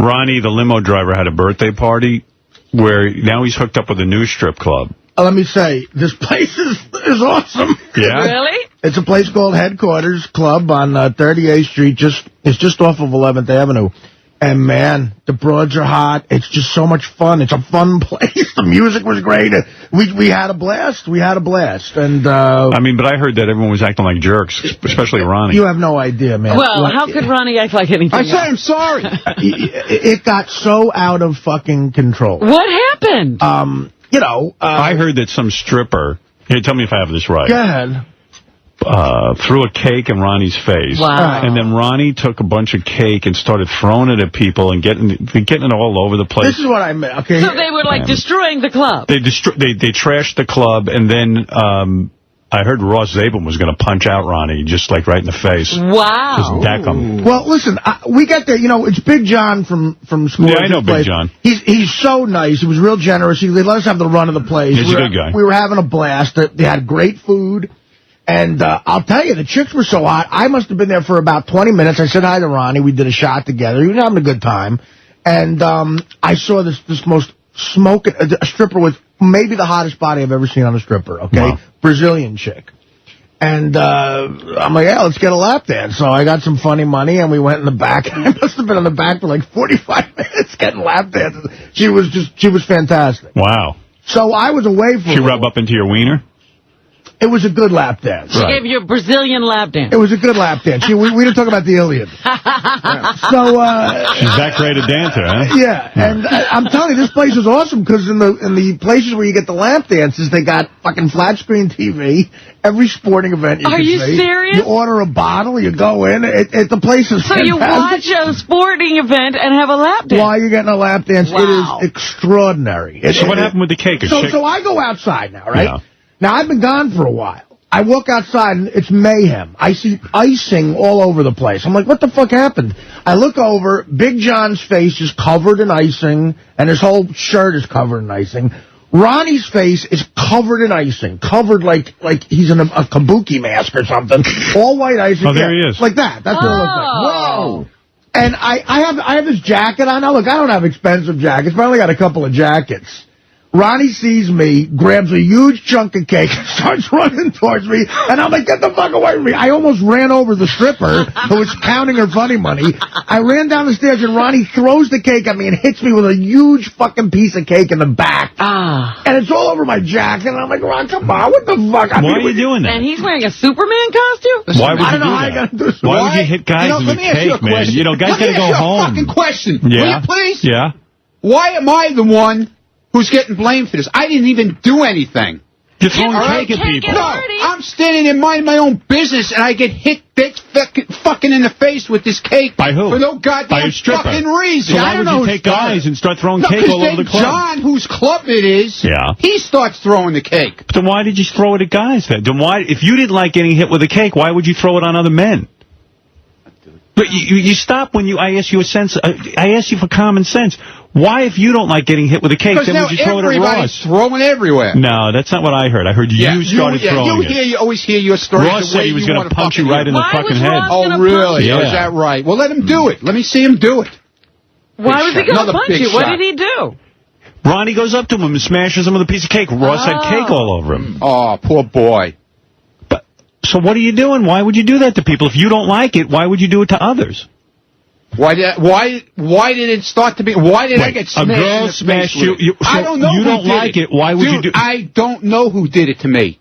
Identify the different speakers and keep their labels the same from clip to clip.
Speaker 1: Ronnie, the limo driver, had a birthday party where now he's hooked up with a new strip club.
Speaker 2: Let me say, this place is awesome.
Speaker 1: Yeah?
Speaker 3: Really?
Speaker 2: It's a place called Headquarters Club on 38th Street. It's just off of 11th Avenue. And, man, the broads are hot. It's just so much fun. It's a fun place. The music was great. We had a blast. We had a blast. And
Speaker 1: I mean, but I heard that everyone was acting like jerks, especially Ronnie.
Speaker 2: You have no idea, man.
Speaker 3: Well, how could Ronnie act like anything else?
Speaker 4: I'm sorry.
Speaker 2: It got so out of fucking control.
Speaker 3: What happened?
Speaker 2: You know.
Speaker 1: I heard that some stripper, here, tell me if I have this right.
Speaker 2: Go ahead.
Speaker 1: Threw a cake in Ronnie's face.
Speaker 3: Wow.
Speaker 1: And then Ronnie took a bunch of cake and started throwing it at people and getting it all over the place.
Speaker 2: This is what I meant. Okay.
Speaker 3: So they were like destroying the club.
Speaker 1: They trashed the club, and then I heard Ross Zabin was going to punch out Ronnie, just like right in the face.
Speaker 3: Wow.
Speaker 1: Just deck him.
Speaker 2: Well, listen, we get there. You know, it's Big John from school.
Speaker 1: Yeah, I know Big John.
Speaker 2: He's so nice. He was real generous. They let us have the run of the place.
Speaker 1: He's a good guy.
Speaker 2: We were having a blast. They had great food. And I'll tell you, the chicks were so hot. I must have been there for about 20 minutes. I said hi to Ronnie. We did a shot together. He was having a good time. And I saw this most smoking, a stripper with maybe the hottest body I've ever seen on a stripper, okay? Wow. Brazilian chick. And I'm like, yeah, let's get a lap dance. So I got some funny money, and we went in the back. I must have been in the back for like 45 minutes getting lap dances. She was fantastic.
Speaker 1: Wow.
Speaker 2: So I was away from
Speaker 1: She rub up into your wiener?
Speaker 2: It was a good lap dance.
Speaker 3: She gave you a Brazilian lap dance.
Speaker 2: It was a good lap dance. We didn't talk about the alien. So
Speaker 1: she's that great a dancer, huh?
Speaker 2: Yeah, and I'm telling you, this place is awesome because in the places where you get the lap dances, they got fucking flat screen TV. Every sporting event you
Speaker 3: Are
Speaker 2: can
Speaker 3: you
Speaker 2: see.
Speaker 3: serious?
Speaker 2: You order a bottle, you go in. The place is
Speaker 3: so
Speaker 2: fantastic.
Speaker 3: you watch a sporting event and have a lap dance?
Speaker 2: While you're getting a lap dance,
Speaker 3: wow.
Speaker 2: It is extraordinary.
Speaker 1: So what happened with the cake?
Speaker 2: So I go outside now, right?
Speaker 1: Yeah.
Speaker 2: Now, I've been gone for a while. I walk outside, and it's mayhem. I see icing all over the place. I'm like, what the fuck happened? I look over. Big John's face is covered in icing, and his whole shirt is covered in icing. Ronnie's face is covered in icing, covered like he's in a kabuki mask or something. All white icing.
Speaker 1: Oh, there he is.
Speaker 2: Like that. That's what it looks like. Whoa. And I have this jacket on. Now, look, I don't have expensive jackets, but I only got a couple of jackets. Ronnie sees me, grabs a huge chunk of cake, and starts running towards me, and I'm like, get the fuck away from me. I almost ran over the stripper who was counting her funny money. I ran down the stairs, and Ronnie throws the cake at me and hits me with a huge fucking piece of cake in the back. And it's all over my jacket, and I'm like, Ron, come on, what the fuck?
Speaker 1: Why are you doing that?
Speaker 3: And he's wearing a Superman costume?
Speaker 1: Why would you do that?
Speaker 2: I gotta do
Speaker 1: Why would you hit guys with cake, man? You know, guys gotta go home.
Speaker 4: Let me ask you a fucking question.
Speaker 1: Yeah.
Speaker 4: Will you please?
Speaker 1: Yeah.
Speaker 4: Why am I the one who's getting blamed for this? I didn't even do anything.
Speaker 1: You're throwing cake at people.
Speaker 4: No, I'm standing in minding my own business, and I get hit fucking in the face with this cake.
Speaker 1: By who?
Speaker 4: For no goddamn fucking reason.
Speaker 1: So why would you take guys and start throwing cake all over the club?
Speaker 4: John, whose club it is, he starts throwing the cake.
Speaker 1: But then why did you throw it at guys then? Why, if you didn't like getting hit with a cake, why would you throw it on other men? But you stop when I ask you I ask you for common sense. Why, if you don't like getting hit with a cake, then would you throw it at Ross?
Speaker 4: Everybody's throwing everywhere.
Speaker 1: No, that's not what I heard. I heard you started throwing it.
Speaker 4: You always hear your story.
Speaker 1: Ross said he was going to punch you right in the fucking head.
Speaker 4: Oh, really? Yeah. Is that right? Well, let him do it. Let me see him do it.
Speaker 3: Why was he going to punch you? What did he do?
Speaker 1: Ronnie goes up to him and smashes him with a piece of cake. Ross had cake all over him.
Speaker 4: Oh, poor boy.
Speaker 1: So what are you doing? Why would you do that to people? If you don't like it, why would you do it to others?
Speaker 4: Why did it start to be? Why did I get smashed?
Speaker 1: A girl smashed you. So
Speaker 4: I don't know.
Speaker 1: You don't like it. Why would you do?
Speaker 4: I don't know who did it to me.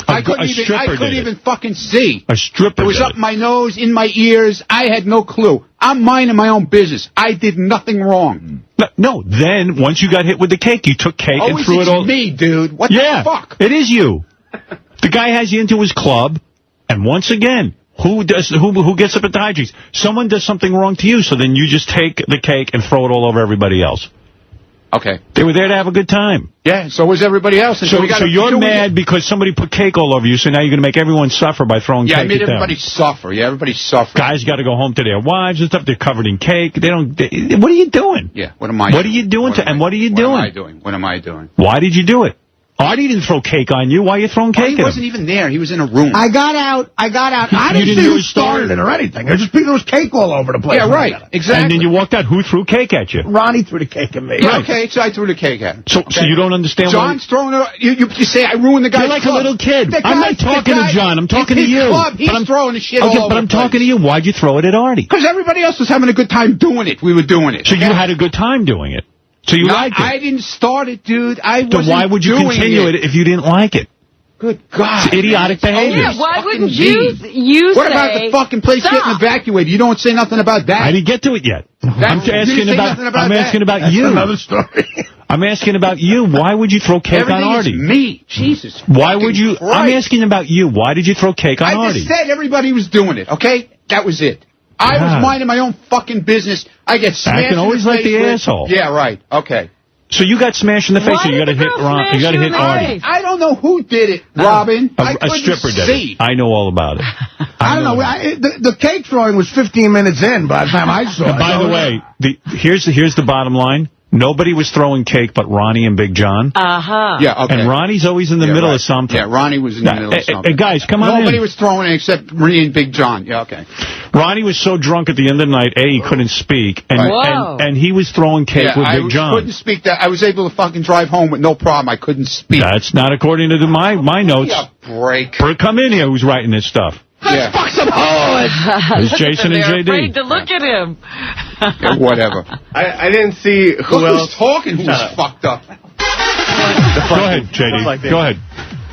Speaker 4: I couldn't even fucking see.
Speaker 1: A stripper.
Speaker 4: It was up my nose, in my ears. I had no clue. I'm minding my own business. I did nothing wrong.
Speaker 1: No. Then once you got hit with the cake, you took cake and threw it all.
Speaker 4: Me, dude. What the fuck?
Speaker 1: It is you. The guy has you into his club, and once again. Who gets up at the hijinks? Someone does something wrong to you, so then you just take the cake and throw it all over everybody else.
Speaker 4: Okay.
Speaker 1: They were there to have a good time.
Speaker 4: Yeah, so was everybody else.
Speaker 1: So you're mad because somebody put cake all over you, so now you're going to make everyone suffer by throwing cake at them.
Speaker 4: Yeah, I made everybody suffer. Yeah, everybody suffer.
Speaker 1: Guys got to go home to their wives and stuff. They're covered in cake. What are you doing?
Speaker 4: Yeah, what am I doing?
Speaker 1: What are you doing? What are you doing?
Speaker 4: What am I doing?
Speaker 1: Why did you do it? Artie didn't throw cake on you. Why are you throwing cake at him?
Speaker 4: He wasn't even there. He was in a room.
Speaker 2: I got out. I didn't see who started it or anything. There was cake all over the place.
Speaker 4: Yeah, right. Exactly.
Speaker 1: And then you walked out. Who threw cake at you?
Speaker 2: Ronnie threw the cake at me.
Speaker 4: Yeah, okay, so I threw the cake at him.
Speaker 1: So you don't understand
Speaker 4: John's throwing it. You say I ruined the guy's
Speaker 1: You're like
Speaker 4: club.
Speaker 1: a little kid. I'm not talking to John. I'm talking to you.
Speaker 4: He's throwing the shit all over
Speaker 1: but I'm talking to you. Why'd you throw it at Artie?
Speaker 4: Because everybody else was having a good time doing it. We were doing it.
Speaker 1: So you had a good time doing it. So you liked it.
Speaker 4: I didn't start it, dude.
Speaker 1: Then why would you continue it if you didn't like it?
Speaker 4: Good God.
Speaker 1: It's idiotic behavior.
Speaker 3: Yeah, why wouldn't you
Speaker 4: What about the fucking place getting evacuated? You don't say nothing about that.
Speaker 1: I didn't get to it yet. I'm asking about you.
Speaker 2: That's another story.
Speaker 1: I'm asking about you. Why would you throw cake on Artie?
Speaker 4: Me. Jesus.
Speaker 1: Why would you? Christ. I'm asking about you. Why did you throw cake on Artie?
Speaker 4: I just said everybody was doing it, okay? That was it. I was minding my own fucking business. I get smashed.
Speaker 1: I can always like the asshole.
Speaker 4: Yeah, right. Okay.
Speaker 1: So you got smashed in the face, and you got to hit Ron. You got to hit Artie.
Speaker 4: I don't know who did it, Robin.
Speaker 1: A stripper did it. I know all about it.
Speaker 2: I don't know. The cake throwing was 15 minutes in by the time I saw it.
Speaker 1: By the way, here's the bottom line. Nobody was throwing cake but Ronnie and Big John.
Speaker 4: Yeah, okay.
Speaker 1: And Ronnie's always in the middle of something.
Speaker 4: Yeah, Ronnie was in the middle of something.
Speaker 1: Guys, come on
Speaker 4: Nobody was throwing it except me and Big John. Yeah, okay.
Speaker 1: Ronnie was so drunk at the end of the night, he couldn't speak. And he was throwing cake with Big John.
Speaker 4: I couldn't speak that. I was able to fucking drive home with no problem. I couldn't speak.
Speaker 1: That's not according to my notes.
Speaker 4: Break.
Speaker 1: Come in here, who's writing this stuff.
Speaker 4: Yeah.
Speaker 2: Fuck some hoes!
Speaker 1: It's Jason and JD.
Speaker 3: Afraid to look at him.
Speaker 4: Yeah, whatever.
Speaker 5: I didn't see who else.
Speaker 4: Who's talking? Who's fucked up?
Speaker 1: Go ahead, JD. Go ahead.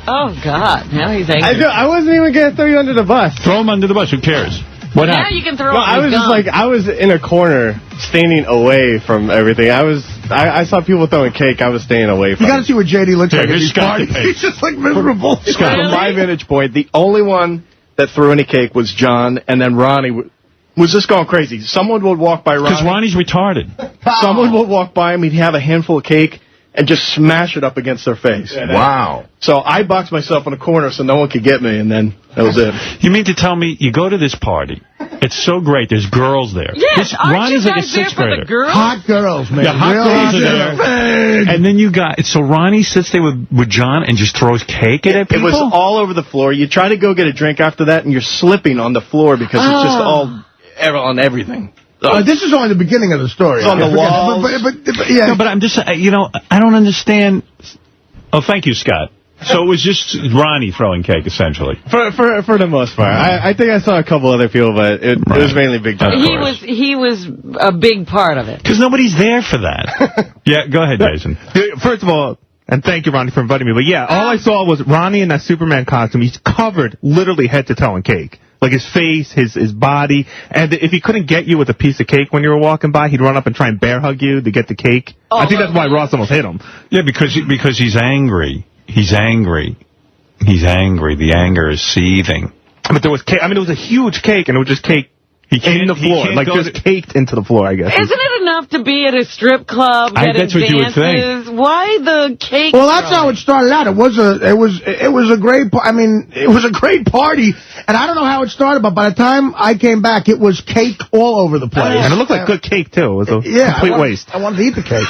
Speaker 3: Oh, God. Now he's angry.
Speaker 5: I wasn't even going to throw you under the bus.
Speaker 1: Throw him under the bus. Who cares? What happened?
Speaker 3: Now you can throw him.
Speaker 5: I was just like, I was in a corner, standing away from everything. I saw people throwing cake. I was staying away from it.
Speaker 2: You got to see what JD looks like at these
Speaker 1: Scott
Speaker 2: parties. He's just like miserable.
Speaker 5: From my vantage point, the only one that threw any cake was John, and then Ronnie was just going crazy. Someone would walk by Ronnie.
Speaker 1: Because Ronnie's retarded.
Speaker 5: Someone would walk by him, he'd have a handful of cake, and just smash it up against their face.
Speaker 2: Wow.
Speaker 5: So I boxed myself in a corner so no one could get me, and then that was it.
Speaker 1: You mean to tell me you go to this party? It's so great. There's girls there.
Speaker 3: Yes,
Speaker 1: Ronnie's like a sixth grader.
Speaker 2: Hot girls, man.
Speaker 1: Yeah, hot girls are there. And then you got... So Ronnie sits there with John and just throws cake at people?
Speaker 5: It was all over the floor. You try to go get a drink after that, and you're slipping on the floor because it's just all on everything.
Speaker 2: This is only the beginning of the story.
Speaker 5: It's on the walls.
Speaker 2: But yeah.
Speaker 1: No, but I'm just... I don't understand... Oh, thank you, Scott. So it was just Ronnie throwing cake, essentially.
Speaker 5: For the most part. I think I saw a couple other people, but it was mainly Big John.
Speaker 3: He was a big part of it.
Speaker 1: Because nobody's there for that. Yeah, go ahead, Jason.
Speaker 6: First of all, and thank you, Ronnie, for inviting me. But yeah, all I saw was Ronnie in that Superman costume. He's covered literally head to toe in cake. Like his face, his body. And if he couldn't get you with a piece of cake when you were walking by, he'd run up and try and bear hug you to get the cake. I think that's why Ross almost hit him.
Speaker 1: Yeah, because he's angry. He's angry. He's angry. The anger is seething.
Speaker 6: But there was cake. I mean, it was a huge cake, and it was just cake in the floor. Like, just caked into the floor, I guess.
Speaker 3: Isn't it enough to be at a strip club getting
Speaker 1: that's what
Speaker 3: dances?
Speaker 1: You would think.
Speaker 3: Why the cake?
Speaker 2: Well, that's how it started out. It was a great. It was a great party, and I don't know how it started, but by the time I came back, it was cake all over the place.
Speaker 6: And it looked like good cake too. It was a complete waste.
Speaker 2: I wanted to eat the cake.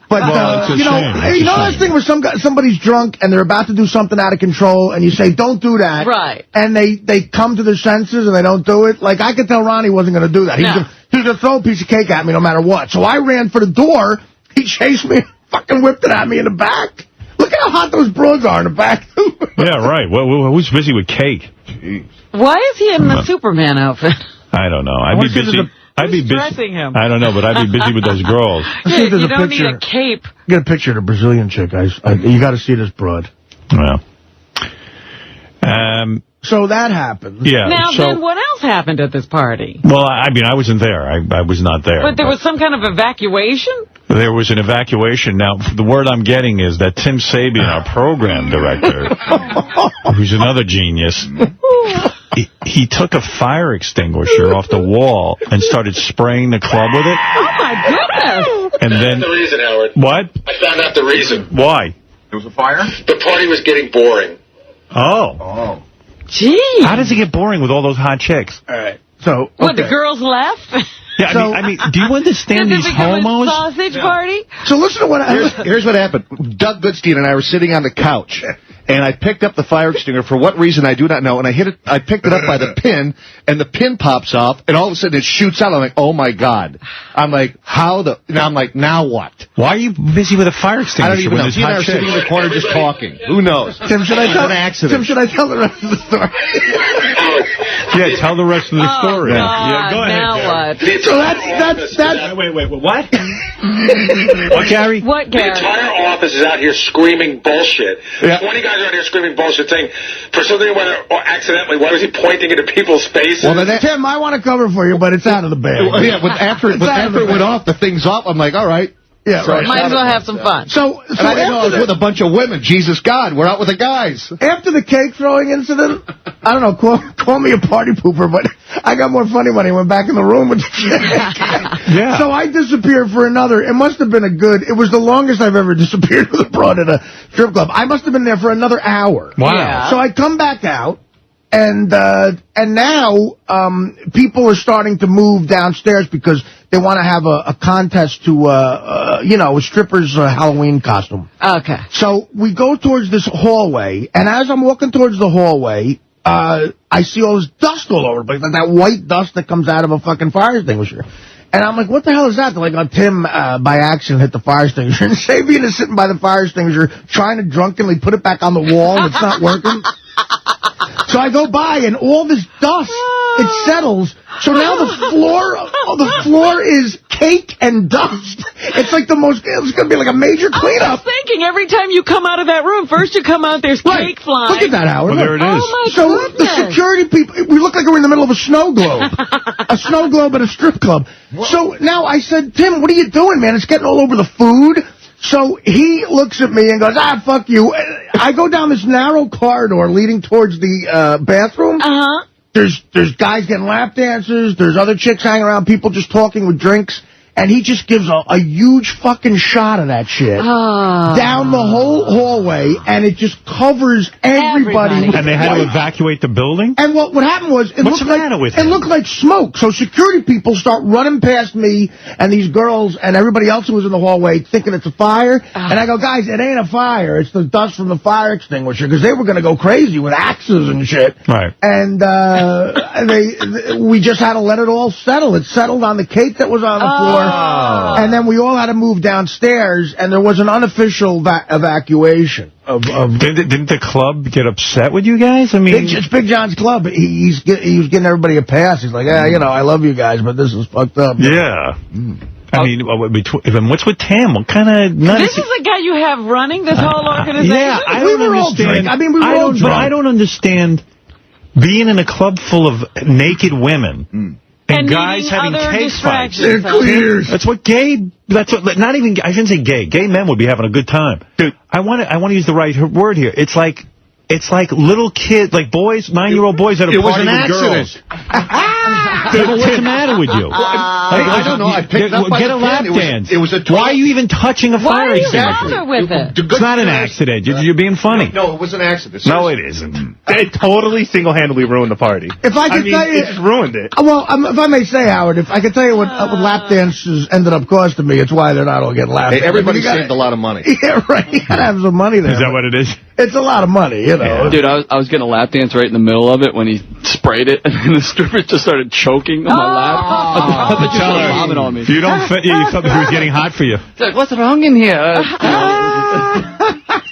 Speaker 2: But,
Speaker 1: well,
Speaker 2: you know that thing where somebody's drunk and they're about to do something out of control and you say, don't do that.
Speaker 3: Right.
Speaker 2: And they come to their senses and they don't do it. Like, I could tell Ronnie wasn't going to do that. He was going to throw a piece of cake at me no matter what. So I ran for the door. He chased me and fucking whipped it at me in the back. Look at how hot those broads are in the back.
Speaker 1: Yeah, right. Well, who's busy with cake?
Speaker 3: Jeez. Why is he in the Superman outfit?
Speaker 1: I don't know. I'd be busy. I'd be busy.
Speaker 3: Him?
Speaker 1: I don't know, but I'd be busy with those girls.
Speaker 3: Yeah, you don't need a cape.
Speaker 2: Get a picture of the Brazilian chick. You got to see this broad.
Speaker 1: Well.
Speaker 2: So that happened.
Speaker 1: Yeah.
Speaker 3: Now, then what else happened at this party?
Speaker 1: Well, I mean, I wasn't there. I was not there.
Speaker 3: But there was some kind of evacuation?
Speaker 1: There was an evacuation. Now, the word I'm getting is that Tim Sabian, our program director, who's another genius, he took a fire extinguisher off the wall and started spraying the club with it.
Speaker 3: Oh, my goodness.
Speaker 1: And then...
Speaker 7: the reason, Howard.
Speaker 1: What?
Speaker 7: I found out the reason.
Speaker 1: Why?
Speaker 4: There was a fire?
Speaker 7: The party was getting boring.
Speaker 1: Oh.
Speaker 3: Gee.
Speaker 1: How does it get boring with all those hot chicks?
Speaker 2: All right. So,
Speaker 3: What, the girls left?
Speaker 1: Yeah,
Speaker 2: So,
Speaker 1: I mean, do you understand
Speaker 3: Did
Speaker 1: these
Speaker 3: it become
Speaker 1: homos?
Speaker 3: a sausage party?
Speaker 2: so listen to what
Speaker 8: Here's what happened. Doug Goodstein and I were sitting on the couch, and I picked up the fire extinguisher for what reason I do not know, and I picked it up by the pin, and the pin pops off, and all of a sudden it shoots out. I'm like, oh my God. I'm like, now what?
Speaker 1: Why are you busy with a fire
Speaker 8: I
Speaker 1: extinguisher?
Speaker 8: don't even know. He and I are sitting in the corner just talking. Who knows?
Speaker 2: Tim, should I tell
Speaker 8: an accident?
Speaker 2: Tim, should I tell the rest of the story?
Speaker 1: Yeah, tell the rest of the story.
Speaker 3: God,
Speaker 1: Yeah, go ahead.
Speaker 3: now
Speaker 1: Gary.
Speaker 3: what?
Speaker 2: So that's
Speaker 1: Wait, what? What, Gary?
Speaker 3: What,
Speaker 7: The
Speaker 3: Gary?
Speaker 7: entire office is out here screaming bullshit.
Speaker 8: Yeah.
Speaker 7: 20 guys are out here screaming bullshit, saying, for something or accidentally, why was he pointing into people's faces?
Speaker 8: Well, then
Speaker 2: Tim, I want to cover for you, but it's out of the bag.
Speaker 8: yeah, after it went off, the thing's off. I'm like, all right.
Speaker 2: Yeah,
Speaker 8: So
Speaker 2: right.
Speaker 3: Might as well have some fun.
Speaker 2: So
Speaker 8: And I didn't know I was with a bunch of women. Jesus God, we're out with the guys.
Speaker 2: after the cake throwing incident, I don't know, call me a party pooper, but I got more funny when I went back in the room with the cake.
Speaker 1: Yeah.
Speaker 2: So I disappeared for it must have been it was the longest I've ever disappeared with a broad at a strip club. I must have been there for another hour.
Speaker 1: Wow.
Speaker 3: Yeah.
Speaker 2: So I come back out, and now people are starting to move downstairs because they want to have a contest to, a stripper's Halloween costume.
Speaker 3: Okay.
Speaker 2: So we go towards this hallway, and as I'm walking towards the hallway, I see all this dust all over the place, like that white dust that comes out of a fucking fire extinguisher. And I'm like, what the hell is that? They're like, Tim, by accident, hit the fire extinguisher. And Sabian is sitting by the fire extinguisher, trying to drunkenly put it back on the wall, and it's not working. So I go by, and all this dust, it settles. So now the floor is cake and dust. It's like it's going to be like a major
Speaker 3: I
Speaker 2: cleanup.
Speaker 3: was thinking every time you come out of that room, first you come out, there's cake flying.
Speaker 2: Look at that, Howard.
Speaker 1: Well, there it is.
Speaker 3: Oh, my
Speaker 2: So
Speaker 3: goodness.
Speaker 2: the security people, we look like we're in the middle of a snow globe. A snow globe at a strip club. So now I said, Tim, what are you doing, man? It's getting all over the food. So he looks at me and goes, fuck you. I go down this narrow corridor leading towards the bathroom.
Speaker 3: Uh-huh.
Speaker 2: There's guys getting lap dances. There's other chicks hanging around, people just talking with drinks. And he just gives a huge fucking shot of that shit down the whole hallway, and it just covers everybody.
Speaker 1: And they had to evacuate the building?
Speaker 2: And what happened was, it
Speaker 1: What's the matter with
Speaker 2: it
Speaker 1: him?
Speaker 2: looked like smoke. So security people start running past me and these girls and everybody else who was in the hallway thinking it's a fire. And I go, guys, it ain't a fire. It's the dust from the fire extinguisher, because they were going to go crazy with axes and shit.
Speaker 1: Right.
Speaker 2: And we just had to let it all settle. It settled on the cake that was on the floor. And then we all had to move downstairs, and there was an unofficial evacuation.
Speaker 1: Didn't the club get upset with you guys? I mean,
Speaker 2: It's Big John's club. He was getting everybody a pass. He's like, I love you guys, but this is fucked up.
Speaker 1: yeah. I mean, what's with Tim? What kind of...
Speaker 3: This is the guy you have running this whole organization?
Speaker 1: Yeah, I
Speaker 2: We
Speaker 1: don't
Speaker 2: were all
Speaker 1: understand.
Speaker 2: drunk. I mean, we were all
Speaker 1: But
Speaker 2: drunk.
Speaker 1: I don't understand being in a club full of naked women and guys
Speaker 3: needing
Speaker 1: having
Speaker 3: other
Speaker 1: cake fights.
Speaker 3: distractions.
Speaker 2: They're queers.
Speaker 1: That's what not even, I shouldn't say gay. Gay men would be having a good time. Dude, I want to use the right word here. It's like little kids, like boys, 9-year-old boys at a party with girls. Dude, what's the matter with you?
Speaker 8: I don't know. I picked it up by
Speaker 1: Get
Speaker 8: the
Speaker 1: a lap
Speaker 8: pin.
Speaker 1: dance.
Speaker 8: It was a
Speaker 1: Why are you even touching a
Speaker 3: Why
Speaker 1: fire
Speaker 3: are you
Speaker 1: extinguisher?
Speaker 3: bother with it?
Speaker 1: It's not an accident. You're being funny.
Speaker 8: No, it was an accident.
Speaker 1: No, it isn't.
Speaker 6: It totally single-handedly ruined the party.
Speaker 2: If I could tell you...
Speaker 6: it just ruined it.
Speaker 2: Well, if I may say, Howard, if I could tell you what lap dances ended up costing me, it's why they're not all getting lap dances.
Speaker 8: Everybody saved a lot of money.
Speaker 2: Yeah, right. You gotta have some money there.
Speaker 1: Is that what it is?
Speaker 2: It's a lot of money, you know.
Speaker 9: Dude, I was getting a lap dance right in the middle of it when he sprayed it, and then the stripper just started choking on my lap. I thought you were vomit on me.
Speaker 1: You don't fit. You felt like it was getting hot for you.
Speaker 9: It's like, what's wrong in here?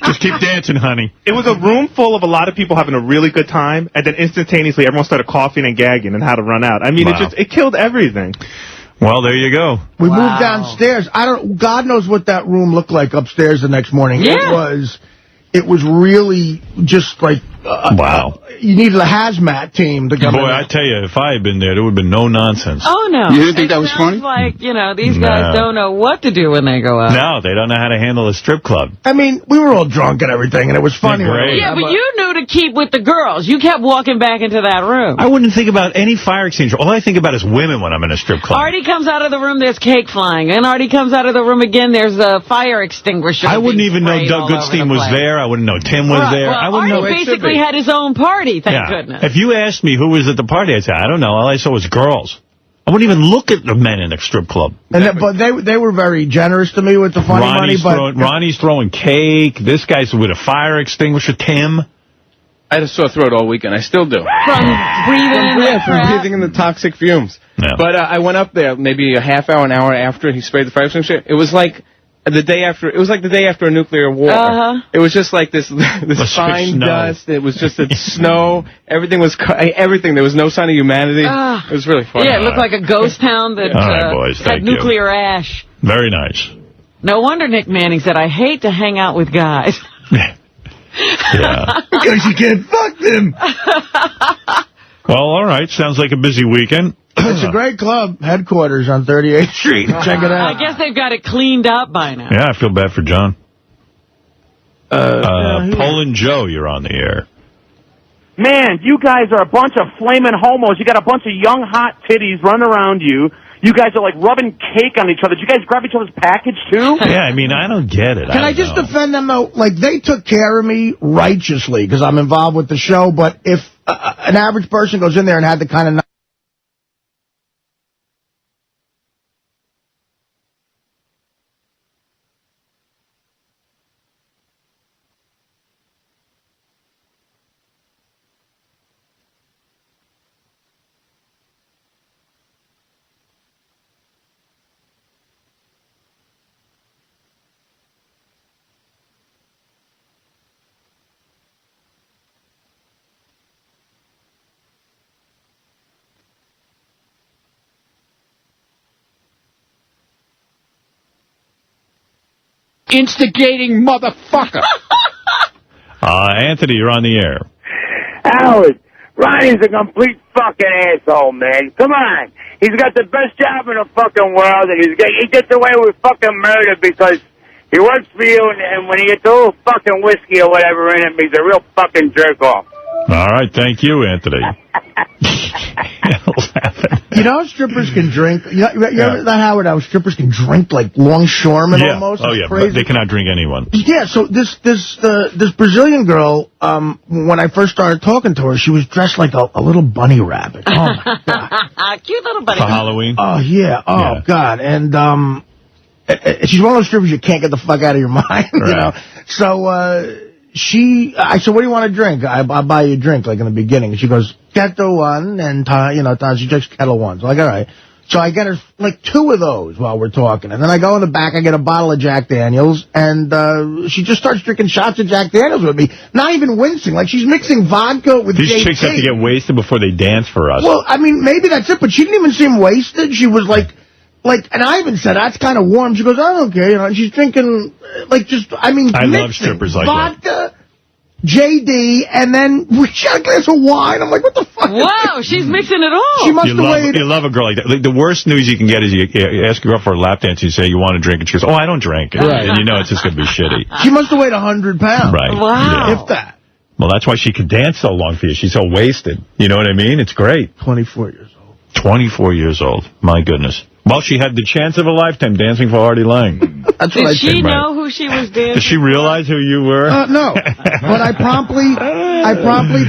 Speaker 1: Just keep dancing, honey.
Speaker 6: It was a room full of a lot of people having a really good time, and then instantaneously everyone started coughing and gagging and had to run out. I mean,
Speaker 1: Wow.
Speaker 6: it killed everything.
Speaker 1: Well, there you go.
Speaker 2: We moved downstairs. God knows what that room looked like upstairs the next morning.
Speaker 3: Yeah.
Speaker 2: It was really just like...
Speaker 1: Wow.
Speaker 2: You needed a hazmat team to come in.
Speaker 1: Boy, I tell you, if I had been there, there would have been no nonsense.
Speaker 3: Oh, no.
Speaker 9: You didn't think that was
Speaker 3: sounds
Speaker 9: funny?
Speaker 3: like, these guys don't know what to do when they go out.
Speaker 1: No, they don't know how to handle a strip club.
Speaker 2: I mean, we were all drunk and everything, and it was funny.
Speaker 1: Yeah, great.
Speaker 3: Yeah, but you knew to keep with the girls. You kept walking back into that room.
Speaker 1: I wouldn't think about any fire extinguisher. All I think about is women when I'm in a strip club.
Speaker 3: Artie comes out of the room, there's cake flying. And Artie comes out of the room again, there's a fire extinguisher.
Speaker 1: I wouldn't
Speaker 3: being
Speaker 1: even know
Speaker 3: sprayed
Speaker 1: Doug
Speaker 3: all over
Speaker 1: Goodstein
Speaker 3: the
Speaker 1: was
Speaker 3: place.
Speaker 1: there. I wouldn't know Tim was there.
Speaker 3: Well,
Speaker 1: I wouldn't know.
Speaker 3: Artie basically had his own party, thank goodness.
Speaker 1: If you asked me who was at the party, I'd say, I don't know. All I saw was girls. I wouldn't even look at the men in a strip club.
Speaker 2: But they were very generous to me with the funny money. But
Speaker 1: Ronnie's throwing cake. This guy's with a fire extinguisher. Tim.
Speaker 10: I had a sore throat all weekend. I still do.
Speaker 3: From
Speaker 10: breathing in the toxic fumes.
Speaker 1: Yeah.
Speaker 10: But I went up there maybe a half hour, an hour after he sprayed the fire extinguisher. It was like the day after. It was like the day after a nuclear war. It was just like this fine dust. It was just snow. Everything was everything. There was no sign of humanity. It was really fun.
Speaker 3: Yeah, it looked like a ghost town that
Speaker 1: boys,
Speaker 3: had nuclear ash.
Speaker 1: Very nice.
Speaker 3: No wonder Nick Manning said, "I hate to hang out with guys."
Speaker 1: Yeah.
Speaker 2: Because you can't fuck them.
Speaker 1: Well, all right. Sounds like a busy weekend.
Speaker 2: It's a great club. Headquarters on 38th Street. Check it out.
Speaker 3: I guess they've got it cleaned up by now.
Speaker 1: Yeah, I feel bad for John. Poland Joe, you're on the air.
Speaker 11: Man, you guys are a bunch of flaming homos. You got a bunch of young, hot titties running around you. You guys are like rubbing cake on each other. Did you guys grab each other's package, too?
Speaker 1: Yeah, I mean, I don't get it.
Speaker 2: Can I just defend them, though? Like, they took care of me righteously because I'm involved with the show. But if an average person goes in there and had the kind of...
Speaker 4: Instigating motherfucker.
Speaker 1: Anthony, you're on the air.
Speaker 12: Howard, Ronnie's a complete fucking asshole, man. Come on. He's got the best job in the fucking world, and he gets away with fucking murder because he works for you, and when he gets a little fucking whiskey or whatever in him, he's a real fucking jerk-off.
Speaker 1: All right, thank you, Anthony.
Speaker 2: You know how strippers can drink? You ever that, Howard, how strippers can drink like longshoremen almost?
Speaker 1: Oh,
Speaker 2: it's
Speaker 1: yeah,
Speaker 2: crazy.
Speaker 1: but they cannot drink anyone.
Speaker 2: Yeah, so this Brazilian girl, when I first started talking to her, she was dressed like a little bunny rabbit. Oh, my God.
Speaker 3: Cute little bunny.
Speaker 1: For Halloween?
Speaker 2: Oh, yeah. Oh, God. And she's one of those strippers you can't get the fuck out of your mind, you know? So I said, what do you want to drink? I'll buy you a drink, like in the beginning. And she goes, Kettle one, and, she drinks Kettle one. So I go, all right. So I get her, like, 2 of those while we're talking. And then I go in the back, I get a bottle of Jack Daniels, and she just starts drinking shots of Jack Daniels with me. Not even wincing. Like, she's mixing vodka with
Speaker 1: These
Speaker 2: JT.
Speaker 1: chicks have to get wasted before they dance for us.
Speaker 2: Well, I mean, maybe that's it, but she didn't even seem wasted. She was like, and I even said, that's kind of warm. She goes, oh, okay. And she's drinking, I
Speaker 1: love strippers like that.
Speaker 2: Vodka, JD, and then she had a glass of wine. I'm like, what the fuck?
Speaker 3: Wow, she's mixing it all.
Speaker 2: She must have waited.
Speaker 1: You love a girl like that. Like, the worst news you can get is you ask a girl for a lap dance, and you say you want to drink, and she goes, oh, I don't drink.
Speaker 2: Right.
Speaker 1: And you know it's just going to be shitty.
Speaker 2: She must have weighed 100 pounds.
Speaker 1: Right.
Speaker 3: Wow.
Speaker 1: Yeah.
Speaker 2: If that.
Speaker 1: Well, that's why she could dance so long for you. She's so wasted. You know what I mean? It's great.
Speaker 2: 24 years old.
Speaker 1: 24 years old. My goodness. Well, she had the chance of a lifetime dancing for Artie Lang.
Speaker 2: That's what I
Speaker 3: Did she
Speaker 2: think,
Speaker 3: know who she was dancing?
Speaker 1: Did she realize who you were?
Speaker 2: No. But I promptly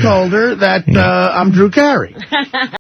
Speaker 2: told her that I'm Drew Carey.